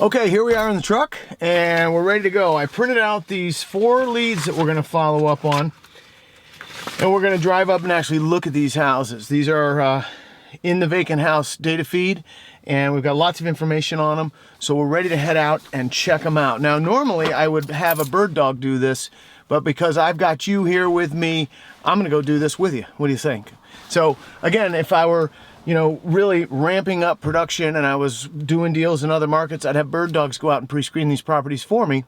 Okay, here we are in the truck and we're ready to go. I printed out these 4 leads that we're going to follow up on, and we're going to drive up and actually look at these houses. These are in the Vacant House Data Feed, and we've got lots of information on them, so we're ready to head out and check them out. Now, normally I would have a bird dog do this, but because I've got you here with me, I'm going to go do this with you. What do you think? So again, if I were really ramping up production and I was doing deals in other markets, I'd have bird dogs go out and pre-screen these properties for me.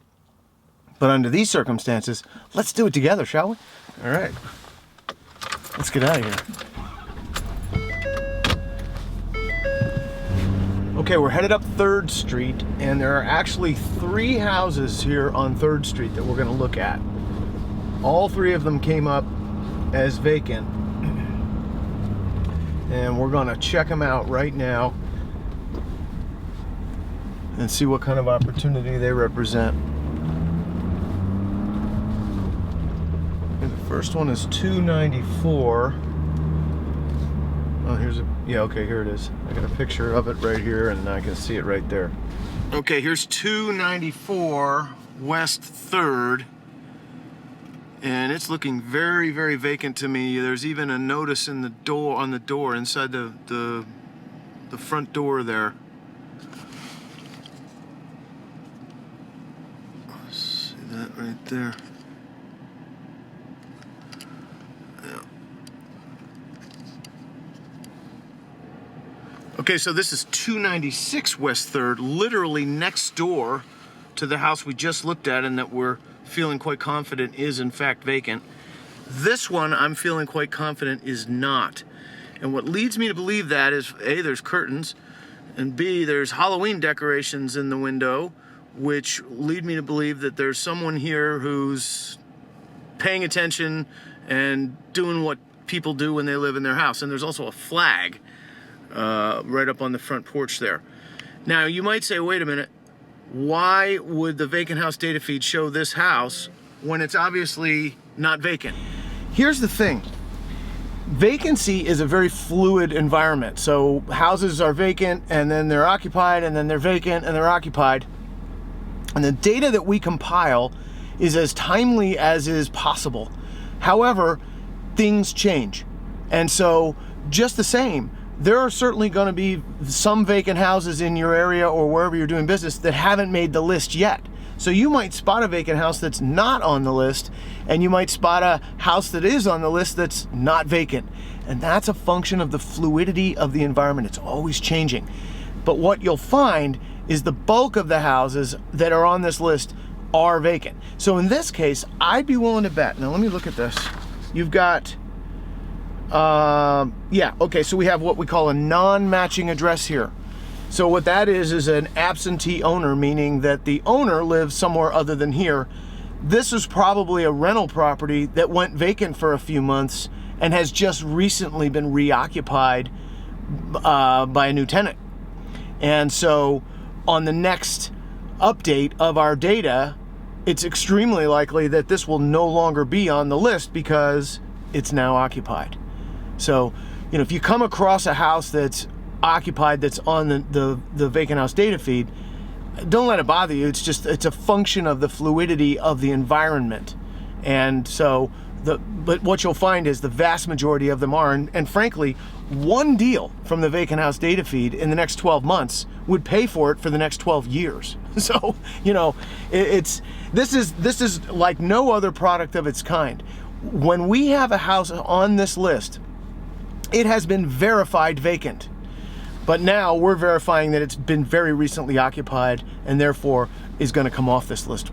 But under these circumstances, let's do it together, shall we? All right, let's get out of here. Okay, we're headed up 3rd Street, and there are actually 3 houses here on 3rd Street that we're gonna look at. All 3 of them came up as vacant. And we're gonna check them out right now and see what kind of opportunity they represent. And the first one is 294. Oh, here it is. I got a picture of it right here and I can see it right there. Okay, here's 294 West 3rd. And it's looking very, very vacant to me. There's even a notice in the door, on the door, inside the front door there. See that right there? Yeah. Okay, so this is 296 West 3rd, literally next door to the house we just looked at and that we're feeling quite confident is in fact vacant. This one I'm feeling quite confident is not. And what leads me to believe that is A, there's curtains, and B, there's Halloween decorations in the window, which lead me to believe that there's someone here who's paying attention and doing what people do when they live in their house. And there's also a flag right up on the front porch there. Now you might say, wait a minute, why would the Vacant House Data Feed show this house when it's obviously not vacant? Here's the thing. Vacancy is a very fluid environment. So houses are vacant and then they're occupied and then they're vacant and they're occupied. And the data that we compile is as timely as is possible. However, things change. And so just the same, there are certainly going to be some vacant houses in your area or wherever you're doing business that haven't made the list yet. So you might spot a vacant house that's not on the list, and you might spot a house that is on the list that's not vacant. And that's a function of the fluidity of the environment. It's always changing. But what you'll find is the bulk of the houses that are on this list are vacant. So in this case, I'd be willing to bet. Now let me look at this. You've got so we have what we call a non-matching address here. So what that is an absentee owner, meaning that the owner lives somewhere other than here. This is probably a rental property that went vacant for a few months and has just recently been reoccupied by a new tenant. And so on the next update of our data, it's extremely likely that this will no longer be on the list because it's now occupied. So, if you come across a house that's occupied that's on the Vacant House Data Feed, don't let it bother you. It's a function of the fluidity of the environment. And so but what you'll find is the vast majority of them are, and frankly, one deal from the Vacant House Data Feed in the next 12 months would pay for it for the next 12 years. So, this is like no other product of its kind. When we have a house on this list, it has been verified vacant. But now we're verifying that it's been very recently occupied and therefore is going to come off this list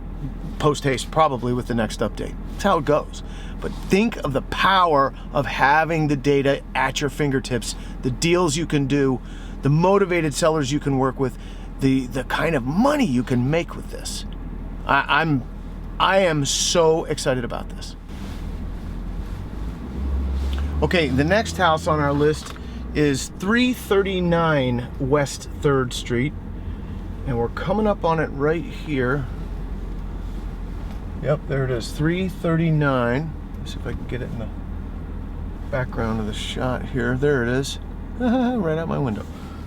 post haste, probably with the next update. That's how it goes. But think of the power of having the data at your fingertips, the deals you can do, the motivated sellers you can work with, the kind of money you can make with this. I am so excited about this. Okay, the next house on our list is 339 West 3rd Street, and we're coming up on it right here. Yep, there it is, 339. Let's see if I can get it in the background of the shot here. There it is, right out my window.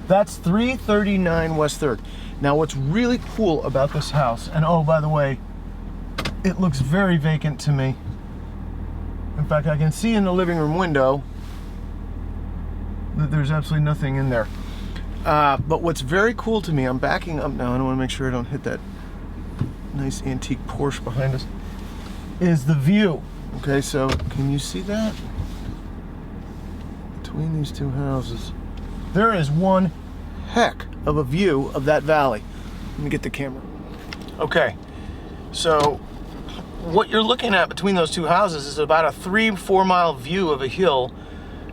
That's 339 West 3rd. Now what's really cool about this house, and oh, by the way, it looks very vacant to me. In fact, I can see in the living room window that there's absolutely nothing in there. But what's very cool to me, I'm backing up now, I want to make sure I don't hit that nice antique Porsche behind us, is the view. Okay, so can you see that? Between these two houses, there is one heck of a view of that valley. Let me get the camera. Okay, so what you're looking at between those two houses is about a 3-4 mile view of a hill,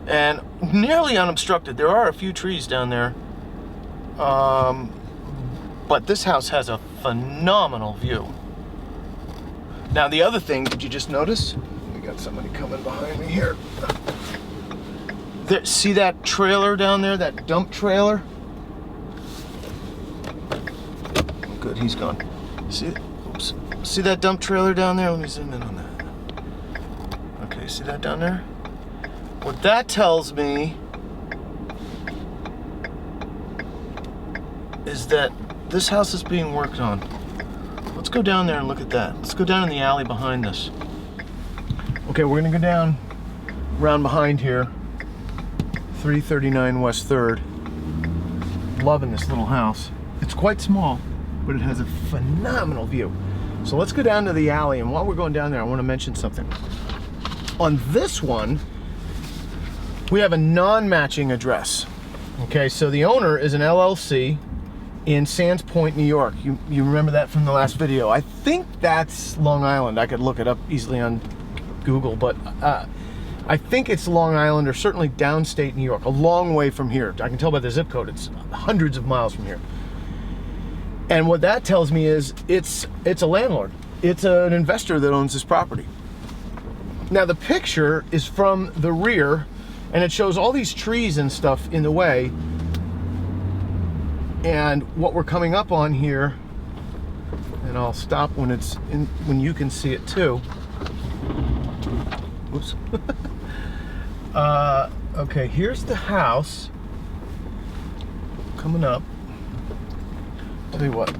and nearly unobstructed. There are a few trees down there, but this house has a phenomenal view. Now the other thing, did you just notice? We got somebody coming behind me here. There, see that trailer down there, that dump trailer? Oh, good, he's gone. Oops. See that dump trailer down there? Let me zoom in on that. Okay, see that down there? What that tells me is that this house is being worked on. Let's go down there and look at that. Let's go down in the alley behind this. Okay, we're gonna go down around behind here. 339 West 3rd. Loving this little house. It's quite small, but it has a phenomenal view. So let's go down to the alley, and while we're going down there, I want to mention something. On this one, we have a non-matching address. Okay, so the owner is an LLC in Sands Point, New York. You remember that from the last video. I think that's Long Island. I could look it up easily on Google, but I think it's Long Island, or certainly downstate New York, a long way from here. I can tell by the zip code, it's hundreds of miles from here. And what that tells me is it's a landlord. It's an investor that owns this property. Now the picture is from the rear, and it shows all these trees and stuff in the way. And what we're coming up on here, and I'll stop when it's in, when you can see it too. Oops. Okay, here's the house coming up. Tell you what.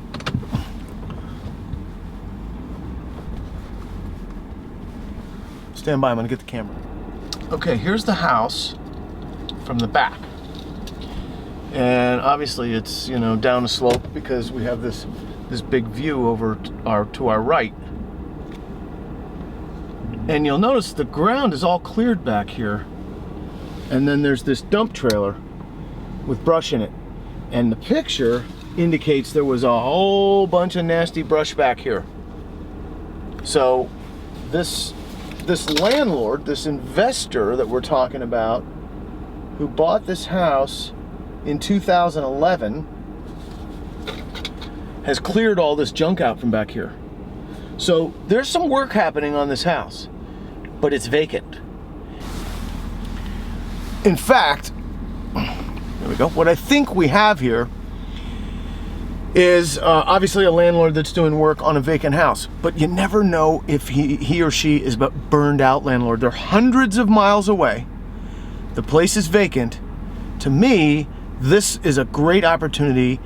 Stand by, I'm gonna get the camera. Okay, here's the house from the back. And obviously it's, you know, down a slope because we have this big view over to our right. And you'll notice the ground is all cleared back here. And then there's this dump trailer with brush in it. And the picture indicates there was a whole bunch of nasty brush back here. So this landlord, this investor that we're talking about, who bought this house in 2011, has cleared all this junk out from back here. So there's some work happening on this house, but it's vacant. In fact, there we go. What I think we have here is obviously a landlord that's doing work on a vacant house, but you never know if he or she is a burned out landlord. They're hundreds of miles away. The place is vacant. To me, this is a great opportunity,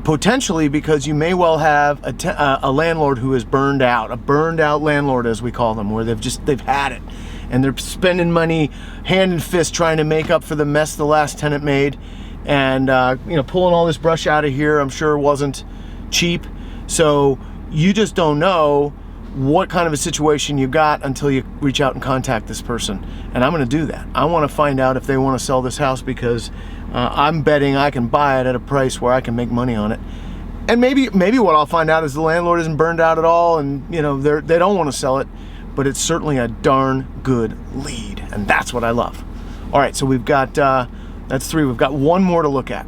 potentially, because you may well have a landlord who is burned out, a burned out landlord, as we call them, where they've had it, and they're spending money hand and fist trying to make up for the mess the last tenant made. And you know, pulling all this brush out of here, I'm sure wasn't cheap. So you just don't know what kind of a situation you got until you reach out and contact this person. And I'm going to do that. I want to find out if they want to sell this house, because I'm betting I can buy it at a price where I can make money on it. And maybe what I'll find out is the landlord isn't burned out at all, and you know, they don't want to sell it. But it's certainly a darn good lead, and that's what I love. All right, so we've got. That's 3. We've got 1 more to look at.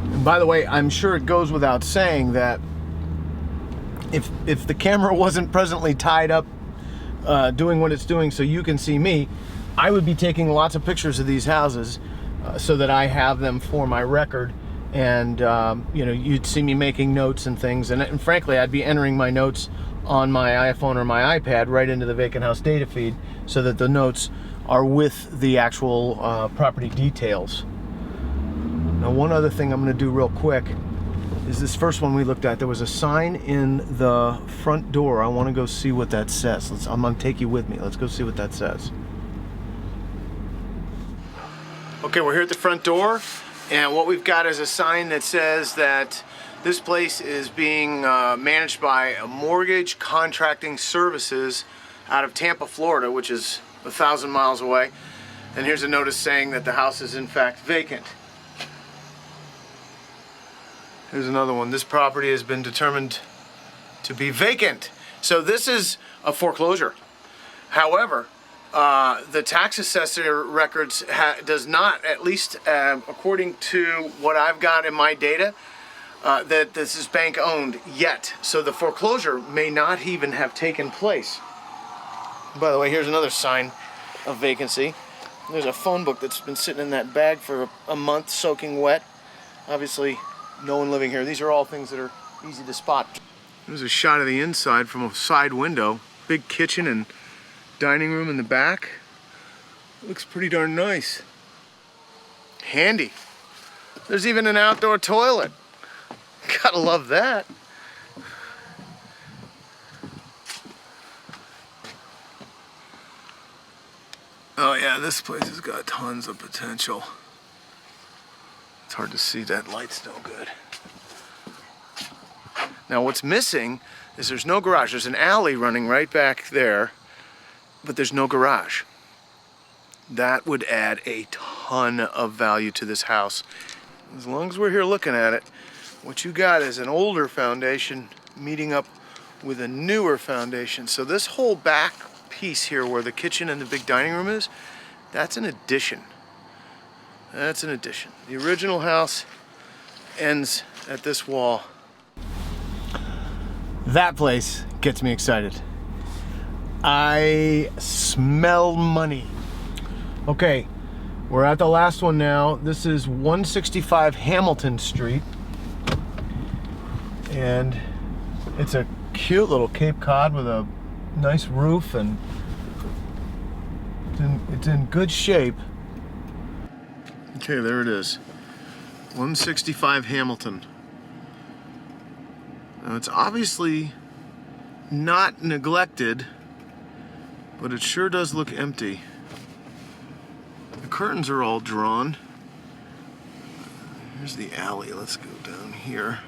And by the way, I'm sure it goes without saying that if the camera wasn't presently tied up doing what it's doing so you can see me, I would be taking lots of pictures of these houses so that I have them for my record. And you know, you'd see me making notes and things. And frankly, I'd be entering my notes on my iPhone or my iPad right into the Vacant House Data Feed, so that the notes are with the actual property details. Now, one other thing I'm going to do real quick is this first one we looked at. There was a sign in the front door. I want to go see what that says. I'm going to take you with me. Let's go see what that says. Okay, we're here at the front door, and what we've got is a sign that says that this place is being managed by Mortgage Contracting Services out of Tampa, Florida, which is 1,000 miles away. And here's a notice saying that the house is in fact vacant. Here's another one. This property has been determined to be vacant. So this is a foreclosure. However, the tax assessor records does not, at least according to what I've got in my data, that this is bank owned yet. So the foreclosure may not even have taken place. By the way, here's another sign of vacancy. There's a phone book that's been sitting in that bag for a month soaking wet. Obviously, no one living here. These are all things that are easy to spot. There's a shot of the inside from a side window. Big kitchen and dining room in the back. Looks pretty darn nice. Handy. There's even an outdoor toilet. Gotta love that. Oh yeah, this place has got tons of potential. It's hard to see, that light's no good. Now what's missing is there's no garage. There's an alley running right back there, but there's no garage. That would add a ton of value to this house. As long as we're here looking at it, what you got is an older foundation meeting up with a newer foundation. So this whole back piece here where the kitchen and the big dining room is, that's an addition. That's an addition. The original house ends at this wall. That place gets me excited. I smell money. Okay, we're at the last one now. This is 165 Hamilton Street. And it's a cute little Cape Cod with a nice roof, and it's in good shape. Okay, there it is. 165 Hamilton. Now it's obviously not neglected, but it sure does look empty. The curtains are all drawn. Here's the alley. Let's go down here.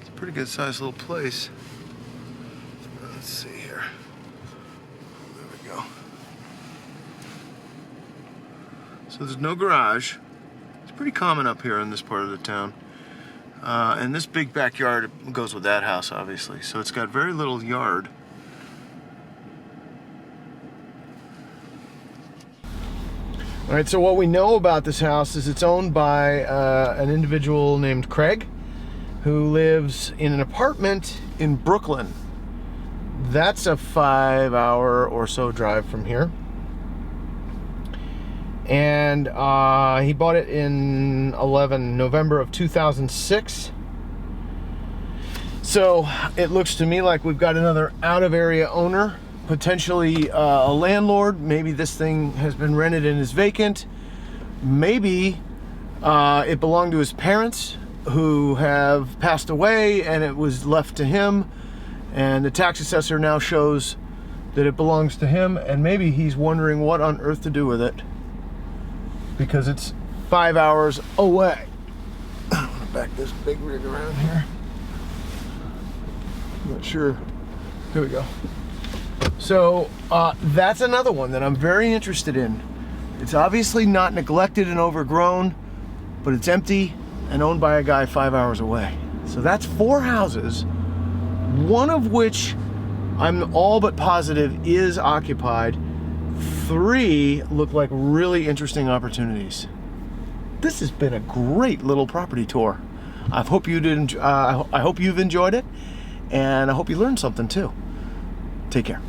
It's a pretty good sized little place. Let's see here. There we go. So there's no garage. It's pretty common up here in this part of the town. And this big backyard goes with that house, obviously. So it's got very little yard. All right, so what we know about this house is it's owned by an individual named Craig, who lives in an apartment in Brooklyn. That's a 5-hour or so drive from here. And he bought it in November of 2006. So it looks to me like we've got another out-of-area owner, potentially a landlord. Maybe this thing has been rented and is vacant. Maybe it belonged to his parents, who have passed away, and it was left to him, and the tax assessor now shows that it belongs to him, and maybe he's wondering what on earth to do with it because it's 5 hours away. I'm gonna back this big rig around here. I'm not sure. Here we go. So that's another one that I'm very interested in. It's obviously not neglected and overgrown, but it's empty and owned by a guy 5 hours away. So that's 4 houses, one of which I'm all but positive is occupied. 3 look like really interesting opportunities. This has been a great little property tour. I hope you did. I hope you've enjoyed it, and I hope you learned something too. Take care.